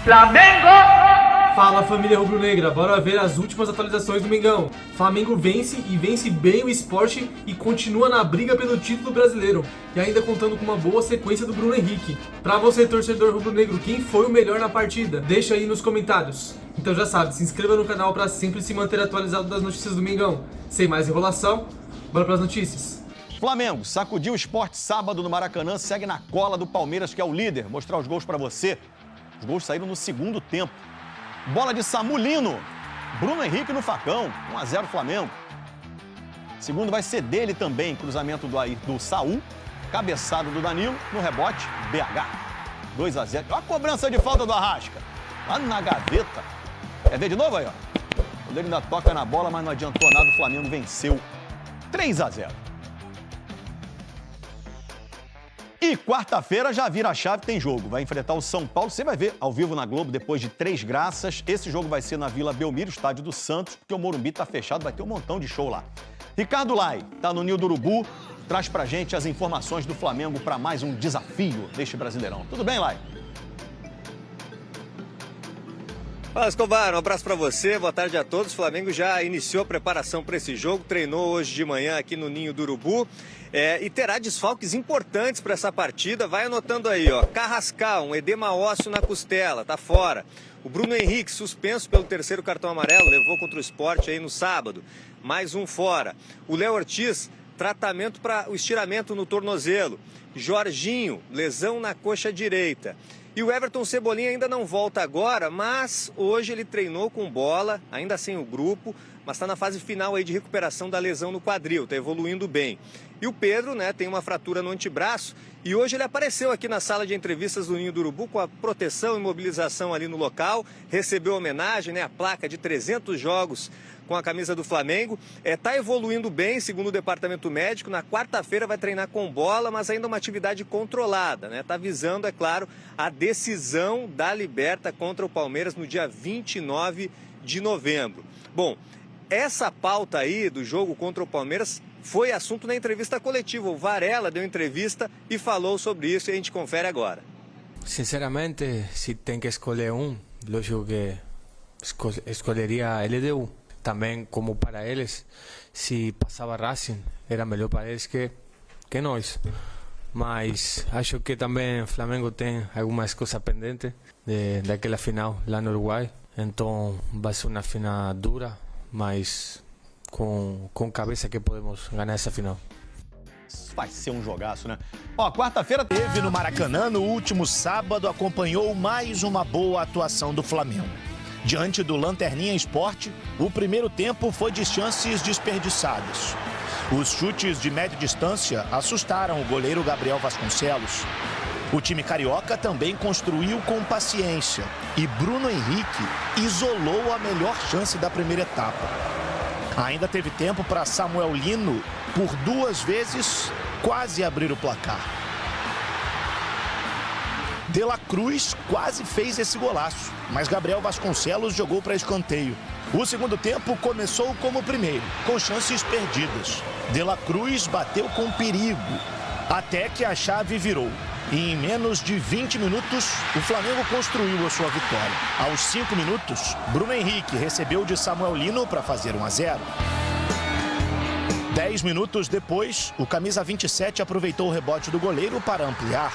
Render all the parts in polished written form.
Flamengo! Fala, família rubro-negra, bora ver as últimas atualizações do Mengão. Flamengo vence e vence bem o Sport e continua na briga pelo título brasileiro. E ainda contando com uma boa sequência do Bruno Henrique. Pra você, torcedor rubro-negro, quem foi o melhor na partida? Deixa aí nos comentários. Então já sabe, se inscreva no canal pra sempre se manter atualizado das notícias do Mengão. Sem mais enrolação, bora pras notícias. Flamengo sacudiu o Sport sábado no Maracanã, segue na cola do Palmeiras, que é o líder. Mostrar os gols pra você. Os gols saíram no segundo tempo. Bola de Samulino. Bruno Henrique no facão. 1-0 Flamengo. Segundo vai ser dele também. Cruzamento do Saul. Cabeçado do Danilo. No rebote, BH. 2-0. Olha a cobrança de falta do Arrasca. Lá na gaveta. Quer ver de novo aí, ó? O goleiro ainda toca na bola, mas não adiantou nada. O Flamengo venceu 3-0. E quarta-feira já vira a chave, tem jogo. Vai enfrentar o São Paulo. Você vai ver ao vivo na Globo depois de 3 graças. Esse jogo vai ser na Vila Belmiro, estádio do Santos, porque o Morumbi tá fechado, vai ter um montão de show lá. Ricardo Lai tá no Ninho do Urubu, traz pra gente as informações do Flamengo para mais um desafio deste Brasileirão. Tudo bem, Lai? Fala, Escobar, um abraço para você, boa tarde a todos. O Flamengo já iniciou a preparação para esse jogo, treinou hoje de manhã aqui no Ninho do Urubu e terá desfalques importantes para essa partida. Vai anotando aí, ó, Carrascal, um edema ósseo na costela, tá fora. O Bruno Henrique, suspenso pelo 3º cartão amarelo, levou contra o Sport aí no sábado, mais um fora. O Léo Ortiz, tratamento para o estiramento no tornozelo. Jorginho, lesão na coxa direita. E o Everton Cebolinha ainda não volta agora, mas hoje ele treinou com bola, ainda sem o grupo, mas está na fase final aí de recuperação da lesão no quadril, está evoluindo bem. E o Pedro, né, tem uma fratura no antebraço e hoje ele apareceu aqui na sala de entrevistas do Ninho do Urubu com a proteção e mobilização ali no local, recebeu homenagem, né, a placa de 300 jogos com a camisa do Flamengo. Está evoluindo bem, segundo o departamento médico. Na quarta-feira vai treinar com bola, mas ainda uma atividade controlada, né? Está visando, é claro, a decisão da Liberta contra o Palmeiras no dia 29 de novembro. Bom, essa pauta aí do jogo contra o Palmeiras foi assunto na entrevista coletiva. O Varela deu entrevista e falou sobre isso e a gente confere agora. Sinceramente, se tem que escolher lógico que escolheria a LDU. Também, como para eles, se passava Racing, era melhor para eles que nós. Mas acho que também o Flamengo tem algumas coisas pendentes daquela final lá no Uruguai. Então vai ser uma final dura, mas com cabeça que podemos ganhar essa final. Vai ser um jogaço, né? Ó, quarta-feira teve no Maracanã, no último sábado, acompanhou mais uma boa atuação do Flamengo. Diante do Lanterninha Sport, o primeiro tempo foi de chances desperdiçadas. Os chutes de média distância assustaram o goleiro Gabriel Vasconcelos. O time carioca também construiu com paciência e Bruno Henrique isolou a melhor chance da primeira etapa. Ainda teve tempo para Samuel Lino, por 2 vezes, quase abrir o placar. De La Cruz quase fez esse golaço, mas Gabriel Vasconcelos jogou para escanteio. O segundo tempo começou como o primeiro, com chances perdidas. De La Cruz bateu com perigo, até que a chave virou. E em menos de 20 minutos, o Flamengo construiu a sua vitória. Aos 5 minutos, Bruno Henrique recebeu de Samuel Lino para fazer 1-0. 10 minutos depois, o camisa 27 aproveitou o rebote do goleiro para ampliar.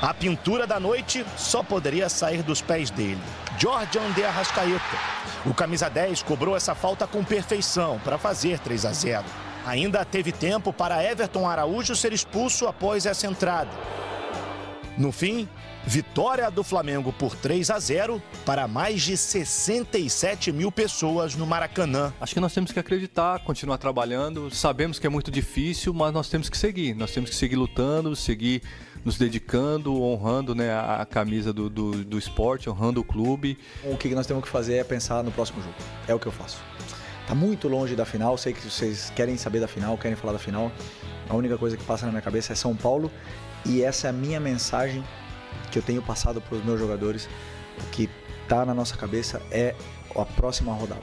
A pintura da noite só poderia sair dos pés dele, Jordan de Arrascaeta. O camisa 10 cobrou essa falta com perfeição para fazer 3-0. Ainda teve tempo para Everton Araújo ser expulso após essa entrada. No fim, vitória do Flamengo por 3-0 para mais de 67 mil pessoas no Maracanã. Acho que nós temos que acreditar, continuar trabalhando. Sabemos que é muito difícil, mas nós temos que seguir. Nós temos que seguir lutando, seguir nos dedicando, honrando, né, a camisa do esporte, honrando o clube. O que nós temos que fazer é pensar no próximo jogo. É o que eu faço. Tá muito longe da final, sei que vocês querem saber da final, querem falar da final. A única coisa que passa na minha cabeça é São Paulo e essa é a minha mensagem que eu tenho passado para os meus jogadores. O que tá na nossa cabeça é a próxima rodada.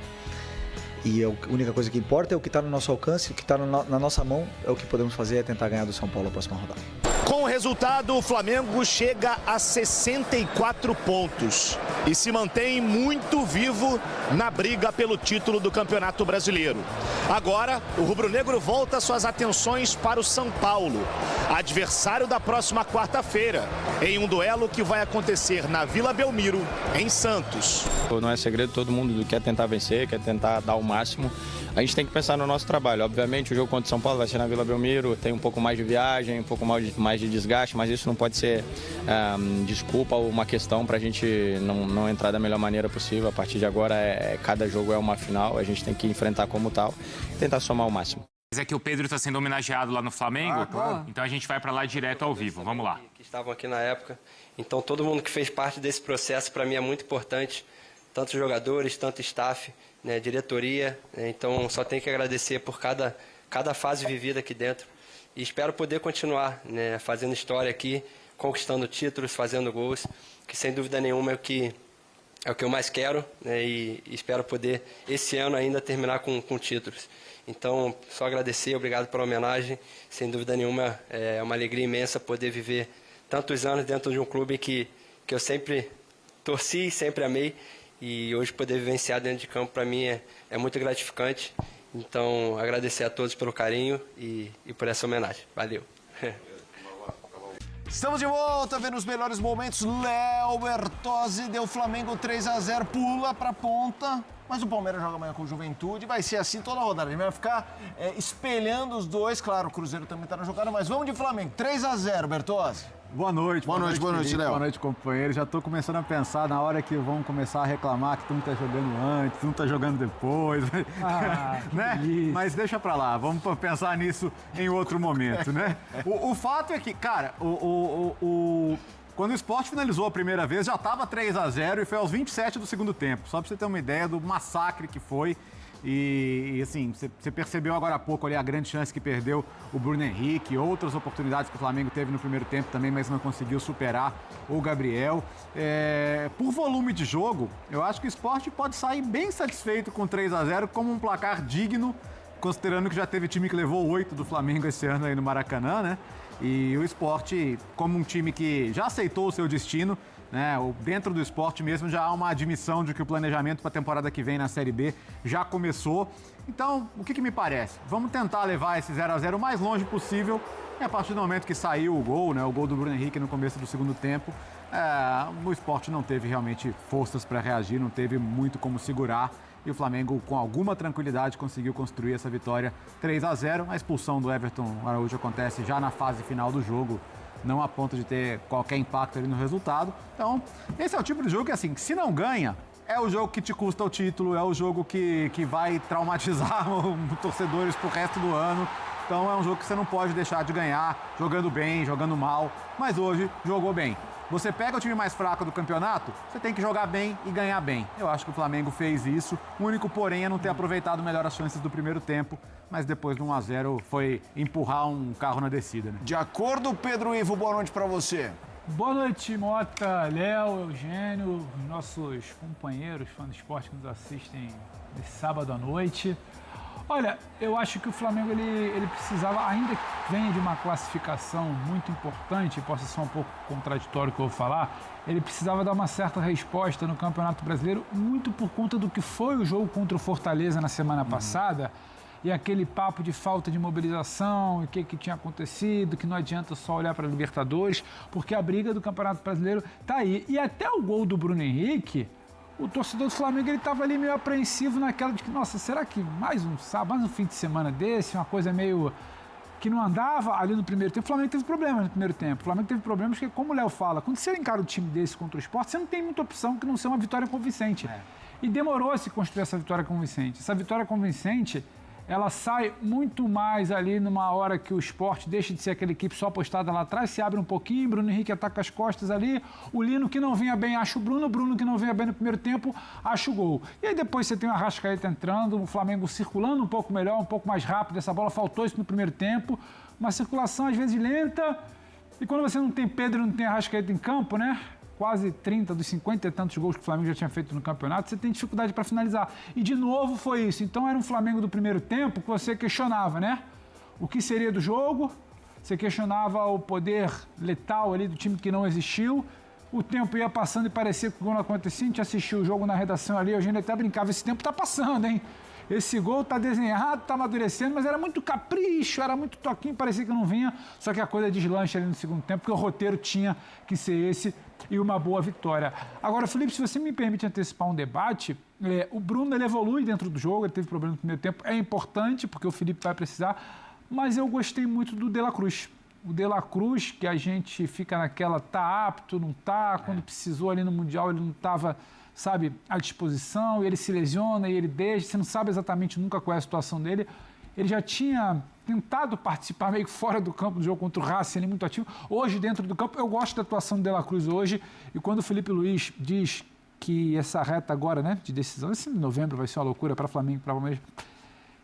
E a única coisa que importa é o que está no nosso alcance, o que está na nossa mão é o que podemos fazer, é tentar ganhar do São Paulo a próxima rodada. Com o resultado, o Flamengo chega a 64 pontos. e se mantém muito vivo na briga pelo título do Campeonato Brasileiro. Agora, o rubro-negro volta suas atenções para o São Paulo, adversário da próxima quarta-feira, em um duelo que vai acontecer na Vila Belmiro, em Santos. Não é segredo, todo mundo quer tentar vencer, quer tentar dar o máximo. A gente tem que pensar no nosso trabalho. Obviamente, o jogo contra o São Paulo vai ser na Vila Belmiro, tem um pouco mais de viagem, um pouco mais de desgaste, mas isso não pode ser desculpa ou uma questão para a gente não entrar da melhor maneira possível. A partir de agora, cada jogo é uma final, a gente tem que enfrentar como tal e tentar somar o máximo. Mas é que o Pedro está sendo homenageado lá no Flamengo, claro. Então a gente vai para lá direto ao vivo. Vamos lá. Que estavam aqui na época. Então todo mundo que fez parte desse processo, para mim, é muito importante. Tanto jogadores, tanto staff, né, diretoria. Né, então só tenho que agradecer por cada fase vivida aqui dentro. E espero poder continuar, né, fazendo história aqui, conquistando títulos, fazendo gols, que sem dúvida nenhuma é o que eu mais quero, né, e espero poder esse ano ainda terminar com títulos. Então, só agradecer, obrigado pela homenagem. Sem dúvida nenhuma, é uma alegria imensa poder viver tantos anos dentro de um clube que eu sempre torci, sempre amei. E hoje poder vivenciar dentro de campo, para mim, é muito gratificante. Então, agradecer a todos pelo carinho e por essa homenagem. Valeu. Estamos de volta, vendo os melhores momentos. Léo Bertozzi deu Flamengo 3-0, pula pra ponta. Mas o Palmeiras joga amanhã com o Juventude, vai ser assim toda a rodada. A gente vai ficar espelhando os dois. Claro, o Cruzeiro também tá na jogada, mas vamos de Flamengo. 3-0, Bertozzi. Boa noite, Léo. Boa noite, companheiro. Já tô começando a pensar na hora que vão começar a reclamar que tu não tá jogando antes, tu não tá jogando depois, né? Mas deixa pra lá, vamos pensar nisso em outro momento, né? O fato é que, cara, quando o Sport finalizou a primeira vez, já estava 3-0 e foi aos 27 do segundo tempo. Só para você ter uma ideia do massacre que foi. E assim, você percebeu agora há pouco ali a grande chance que perdeu o Bruno Henrique, outras oportunidades que o Flamengo teve no primeiro tempo também, mas não conseguiu superar o Gabriel. Por volume de jogo, eu acho que o Sport pode sair bem satisfeito com 3-0 como um placar digno, considerando que já teve time que levou 8 do Flamengo esse ano aí no Maracanã, né? E o Sport, como um time que já aceitou o seu destino, né? Dentro do Sport mesmo já há uma admissão de que o planejamento para a temporada que vem na Série B já começou. Então, o que me parece? Vamos tentar levar esse 0-0 o mais longe possível. E a partir do momento que saiu o gol, né? O gol do Bruno Henrique no começo do segundo tempo, o Sport não teve realmente forças para reagir, não teve muito como segurar. E o Flamengo, com alguma tranquilidade, conseguiu construir essa vitória 3-0. A expulsão do Everton Araújo acontece já na fase final do jogo, não a ponto de ter qualquer impacto ali no resultado. Então, esse é o tipo de jogo que, assim, se não ganha, é o jogo que te custa o título, é o jogo que vai traumatizar os torcedores pro resto do ano. Então, é um jogo que você não pode deixar de ganhar, jogando bem, jogando mal, mas hoje jogou bem. Você pega o time mais fraco do campeonato, você tem que jogar bem e ganhar bem. Eu acho que o Flamengo fez isso. O único, porém, é não ter aproveitado melhor as chances do primeiro tempo, mas depois do 1-0 foi empurrar um carro na descida, né? De acordo, Pedro Ivo, boa noite pra você. Boa noite, Mota, Léo, Eugênio, nossos companheiros fãs do esporte que nos assistem nesse sábado à noite. Olha, eu acho que o Flamengo ele precisava, ainda que venha de uma classificação muito importante, possa ser um pouco contraditório o que eu vou falar, ele precisava dar uma certa resposta no Campeonato Brasileiro, muito por conta do que foi o jogo contra o Fortaleza na semana passada, e aquele papo de falta de mobilização, o que tinha acontecido, que não adianta só olhar para a Libertadores, porque a briga do Campeonato Brasileiro está aí. E até o gol do Bruno Henrique, o torcedor do Flamengo estava ali meio apreensivo naquela de que, nossa, será que mais um sábado, mais um fim de semana desse, uma coisa meio que não andava ali no primeiro tempo. O Flamengo teve problemas no primeiro tempo. O Flamengo teve problemas porque, como o Léo fala, quando você encara um time desse contra o Sport, você não tem muita opção que não ser uma vitória convincente. E demorou a se construir essa vitória convincente. Essa vitória convincente, ela sai muito mais ali numa hora que o Sport deixa de ser aquela equipe só postada lá atrás, se abre um pouquinho, Bruno Henrique ataca as costas ali, o Lino que não vinha bem acha o Bruno que não vinha bem no primeiro tempo acha o gol. E aí depois você tem o Arrascaeta entrando, o Flamengo circulando um pouco melhor, um pouco mais rápido, essa bola faltou isso no primeiro tempo, uma circulação às vezes lenta, e quando você não tem Pedro e não tem Arrascaeta em campo, né? Quase 30 dos 50 e tantos gols que o Flamengo já tinha feito no campeonato, você tem dificuldade para finalizar. E de novo foi isso. Então era um Flamengo do primeiro tempo que você questionava, né? O que seria do jogo? Você questionava o poder letal ali do time que não existiu. o tempo ia passando e parecia que o gol não acontecia. A gente assistiu o jogo na redação ali, o Eugênio até brincava, esse tempo tá passando, hein? Esse gol tá desenhado, tá amadurecendo, mas era muito capricho, era muito toquinho, parecia que não vinha. Só que a coisa deslancha ali no segundo tempo, porque o roteiro tinha que ser esse e uma boa vitória. Agora, Felipe, se você me permite antecipar um debate, o Bruno ele evolui dentro do jogo, ele teve problema no primeiro tempo, é importante, porque o Felipe vai precisar, mas eu gostei muito do De La Cruz. O De La Cruz, que a gente fica naquela, tá apto, não tá, quando precisou ali no Mundial ele não estava, sabe, à disposição, e ele se lesiona, e ele deixa, você não sabe exatamente nunca qual é a situação dele. Ele já tinha tentado participar meio que fora do campo do jogo contra o Racing, ele muito ativo. Hoje, dentro do campo, eu gosto da atuação do De La Cruz hoje, e quando o Felipe Luiz diz que essa reta agora, né, de decisão, esse novembro vai ser uma loucura para Flamengo e para Palmeiras,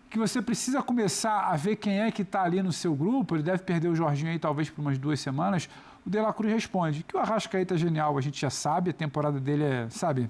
que você precisa começar a ver quem é que está ali no seu grupo, ele deve perder o Jorginho aí talvez por umas 2 semanas, o De La Cruz responde que o Arrascaeta é genial, a gente já sabe, a temporada dele é, sabe,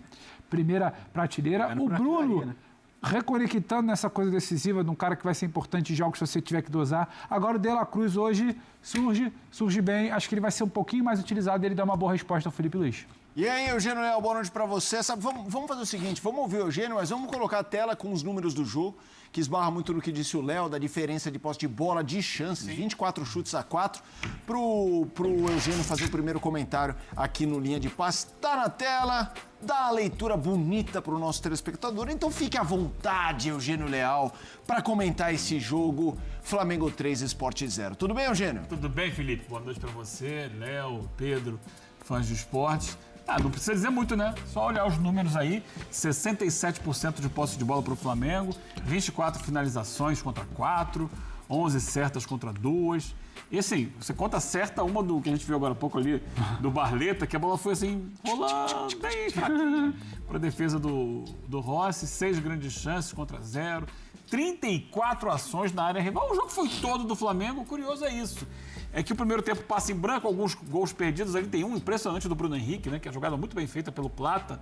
primeira prateleira. O Bruno, né, reconectando nessa coisa decisiva de um cara que vai ser importante em jogos se você tiver que dosar. Agora o De La Cruz hoje surge bem, acho que ele vai ser um pouquinho mais utilizado e ele dá uma boa resposta ao Felipe Luiz. E aí, Eugênio Léo, boa noite pra você. Sabe, vamos fazer o seguinte, vamos ouvir o Eugênio, mas vamos colocar a tela com os números do jogo, que esbarra muito no que disse o Léo, da diferença de posse de bola, de chances, 24 chutes a 4, pro Eugênio fazer o primeiro comentário aqui no Linha de Passe. Tá na tela, dá a leitura bonita pro nosso telespectador, então fique à vontade, Eugênio Leal, para comentar esse jogo Flamengo 3, Sport 0. Tudo bem, Eugênio? Tudo bem, Felipe. Boa noite pra você, Léo, Pedro, fãs de esporte. Não precisa dizer muito, né? Só olhar os números aí. 67% de posse de bola para o Flamengo, 24 finalizações contra 4, 11 certas contra 2. E assim, você conta certa uma do que a gente viu agora há pouco ali, do Barleta, que a bola foi assim, rolando bem fraquinha para a defesa do Rossi, 6 grandes chances contra 0, 34 ações na área rival. O jogo foi todo do Flamengo, o curioso é isso. É que o primeiro tempo passa em branco, alguns gols perdidos. Ali tem um impressionante do Bruno Henrique, né? Que é a jogada muito bem feita pelo Plata,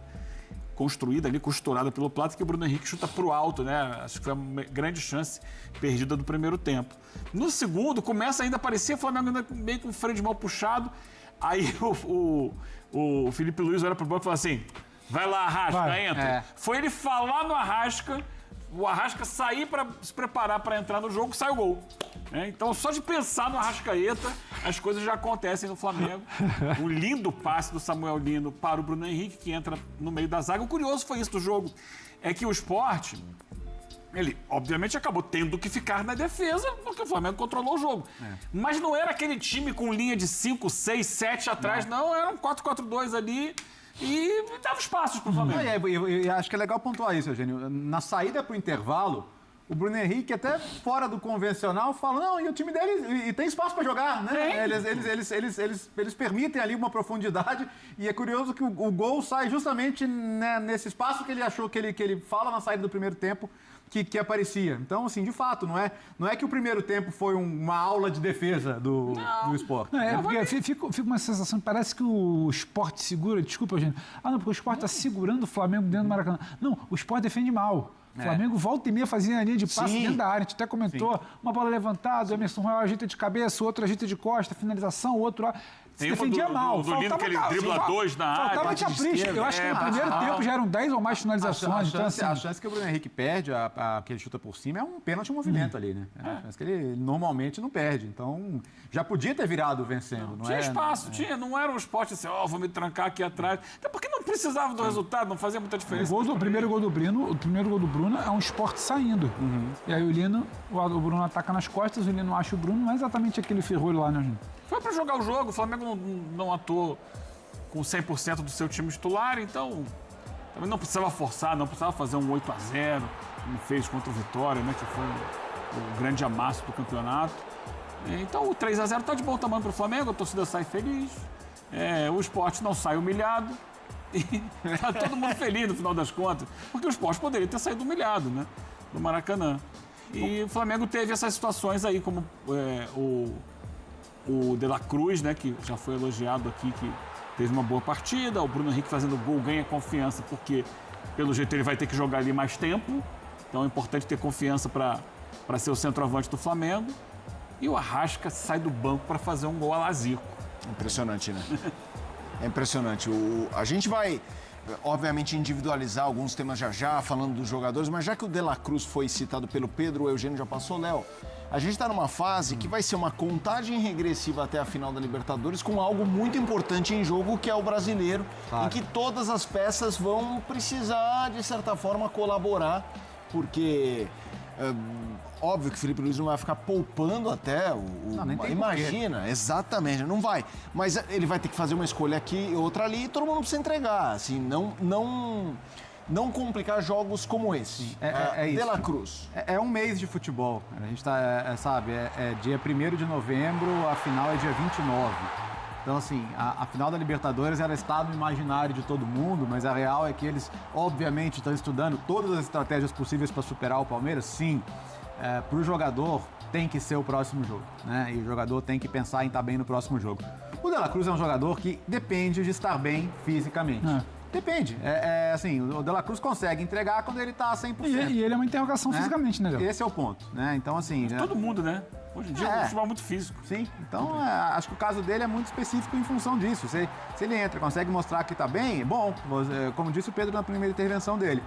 construída ali, costurada pelo Plata, que o Bruno Henrique chuta pro alto, né? Acho que foi uma grande chance perdida do primeiro tempo. No segundo, começa ainda a aparecer, o Flamengo ainda meio com o freio de mão puxado. Aí o Felipe Luiz olha pro banco e fala assim, vai lá, Arrasca, entra. Foi ele falar no Arrasca, o Arrasca sair para se preparar para entrar no jogo, sai o gol. Então, só de pensar no Arrascaeta, as coisas já acontecem no Flamengo. Um lindo passe do Samuel Lino para o Bruno Henrique, que entra no meio da zaga. O curioso foi isso do jogo, é que o Sport, ele obviamente acabou tendo que ficar na defesa, porque o Flamengo controlou o jogo. Mas não era aquele time com linha de 5, 6, 7 atrás, não, era um 4-4-2 ali. E dava espaços pro Flamengo. E acho que é legal pontuar isso, Eugênio. Na saída pro intervalo, o Bruno Henrique, até fora do convencional, fala, não, e o time dele e tem espaço para jogar, né? Eles permitem ali uma profundidade e é curioso que o gol sai justamente, né, nesse espaço que ele achou que ele fala na saída do primeiro tempo que aparecia. Então, assim, de fato, não é que o primeiro tempo foi uma aula de defesa do Sport. Não, porque fica uma sensação, parece que o Sport segura, desculpa, Eugênio. Não, porque o Sport está segurando o Flamengo dentro do Maracanã. Não, o Sport defende mal. O Flamengo volta e meia fazia a linha de passe dentro da área. A gente até comentou, uma bola levantada, o Emerson Royal ajeita de cabeça, o outro ajeita de costa, finalização, o outro... Se defendia mal. Do Lino que ele dribla 2 na área. Faltava capricho. Eu acho que no primeiro tempo já eram 10 ou mais finalizações. A chance que o Bruno Henrique perde, que ele chuta por cima, é um pênalti em movimento ali, né? A chance que ele normalmente não perde. Então, já podia ter virado vencendo. Não tinha espaço, não era um Sport assim, vou me trancar aqui atrás. Até porque não precisava do resultado, não fazia muita diferença. O primeiro gol do Bruno é um Sport saindo. E aí o Bruno ataca nas costas, o Lino acha o Bruno, não é exatamente aquele ferrolho lá, né, gente? Foi para jogar o jogo, o Flamengo não atuou com 100% do seu time titular, então também não precisava forçar, não precisava fazer um 8-0, como fez contra o Vitória, né, que foi o grande amasso do campeonato. Então o 3-0 está de bom tamanho para o Flamengo, a torcida sai feliz, o Sport não sai humilhado e está todo mundo feliz no final das contas, porque o Sport poderia ter saído humilhado, né, do Maracanã. E o Flamengo teve essas situações aí, como o De La Cruz, né, que já foi elogiado aqui, que teve uma boa partida. O Bruno Henrique fazendo gol ganha confiança, porque pelo jeito ele vai ter que jogar ali mais tempo. Então é importante ter confiança para ser o centroavante do Flamengo. E o Arrasca sai do banco para fazer um gol a la Zico. Impressionante, né? É impressionante. A gente vai, obviamente, individualizar alguns temas já, falando dos jogadores, mas já que o De La Cruz foi citado pelo Pedro, o Eugênio já passou, Léo, a gente está numa fase que vai ser uma contagem regressiva até a final da Libertadores com algo muito importante em jogo, que é o Brasileiro, em que todas as peças vão precisar, de certa forma, colaborar, porque... óbvio que o Felipe Luiz não vai ficar poupando até imagina, exatamente, não vai. Mas ele vai ter que fazer uma escolha aqui e outra ali e todo mundo precisa entregar. Assim, não complicar jogos como esse. É isso. De La Cruz. É um mês de futebol. A gente tá, sabe, dia 1º de novembro, a final é dia 29. Então, assim, a final da Libertadores ela está no imaginário de todo mundo, mas a real é que eles, obviamente, estão estudando todas as estratégias possíveis para superar o Palmeiras, sim. Para o jogador, tem que ser o próximo jogo, né? E o jogador tem que pensar em estar bem no próximo jogo. O De La Cruz é um jogador que depende de estar bem fisicamente. Depende. Assim, o De La Cruz consegue entregar quando ele está 100%. E ele é uma interrogação fisicamente, né, Léo? Esse é o ponto, né? Então, assim... Todo mundo, né? Hoje em dia o futebol é muito físico. Sim, então acho que o caso dele é muito específico em função disso. Se ele entra, consegue mostrar que está bem, bom, como disse o Pedro na primeira intervenção dele.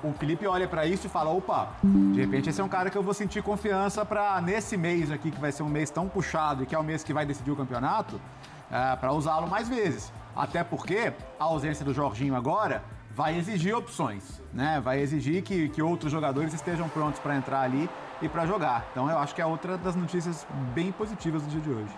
O Felipe olha para isso e fala, opa, de repente esse é um cara que eu vou sentir confiança para nesse mês aqui, que vai ser um mês tão puxado e que é o mês que vai decidir o campeonato, para usá-lo mais vezes. Até porque a ausência do Jorginho agora vai exigir opções, né? Vai exigir que outros jogadores estejam prontos para entrar ali e para jogar. Então eu acho que é outra das notícias bem positivas do dia de hoje.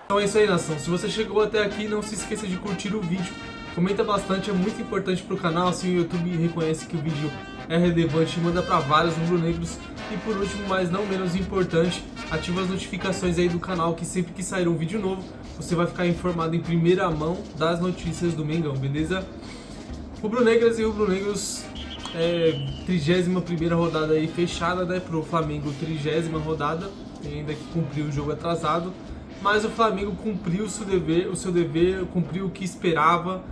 Então é isso aí, nação. Se você chegou até aqui, não se esqueça de curtir o vídeo. Comenta bastante, é muito importante pro canal, assim o YouTube reconhece que o vídeo é relevante e manda para vários rubro-negros. E por último, mas não menos importante, ativa as notificações aí do canal, que sempre que sair um vídeo novo, você vai ficar informado em primeira mão das notícias do Mengão, beleza? Rubro-negras e rubro-negros, 31ª rodada aí fechada, né, pro Flamengo, 30ª rodada, ainda que cumpriu o jogo atrasado, mas o Flamengo cumpriu o seu dever, cumpriu o que esperava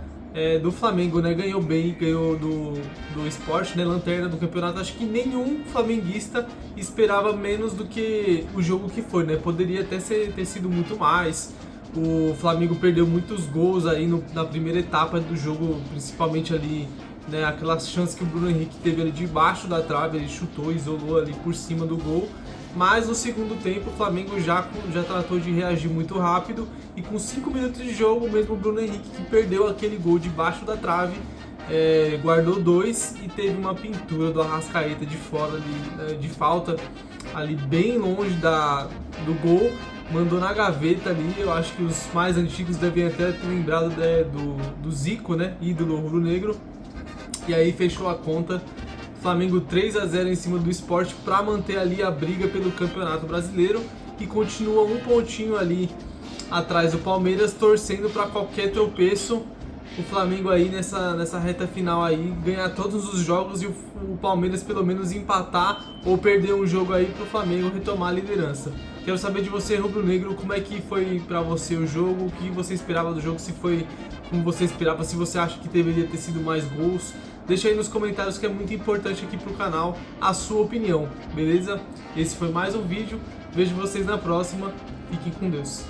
do Flamengo, né, ganhou bem, ganhou do Sport, né, lanterna do campeonato. Acho que nenhum flamenguista esperava menos do que o jogo que foi, né, poderia até ter sido muito mais. O Flamengo perdeu muitos gols aí na primeira etapa do jogo, principalmente ali, né, aquelas chances que o Bruno Henrique teve ali debaixo da trave, ele chutou, isolou ali por cima do gol. Mas no segundo tempo o Flamengo já tratou de reagir muito rápido e com 5 minutos de jogo, mesmo o Bruno Henrique, que perdeu aquele gol debaixo da trave, guardou 2 e teve uma pintura do Arrascaeta de fora ali, de falta, ali bem longe do gol. Mandou na gaveta ali. Eu acho que os mais antigos devem até ter lembrado do Zico, né, ídolo rubro-negro. E aí fechou a conta. Flamengo 3-0 em cima do Sport para manter ali a briga pelo Campeonato Brasileiro e continua um pontinho ali atrás do Palmeiras, torcendo para qualquer tropeço. O Flamengo aí nessa reta final aí ganhar todos os jogos e o Palmeiras pelo menos empatar ou perder um jogo aí para o Flamengo retomar a liderança. Quero saber de você, rubro-negro, como é que foi para você o jogo, o que você esperava do jogo, se foi como você esperava, se você acha que deveria ter sido mais gols. Deixa aí nos comentários, que é muito importante aqui pro canal a sua opinião, beleza? Esse foi mais um vídeo, vejo vocês na próxima, fiquem com Deus.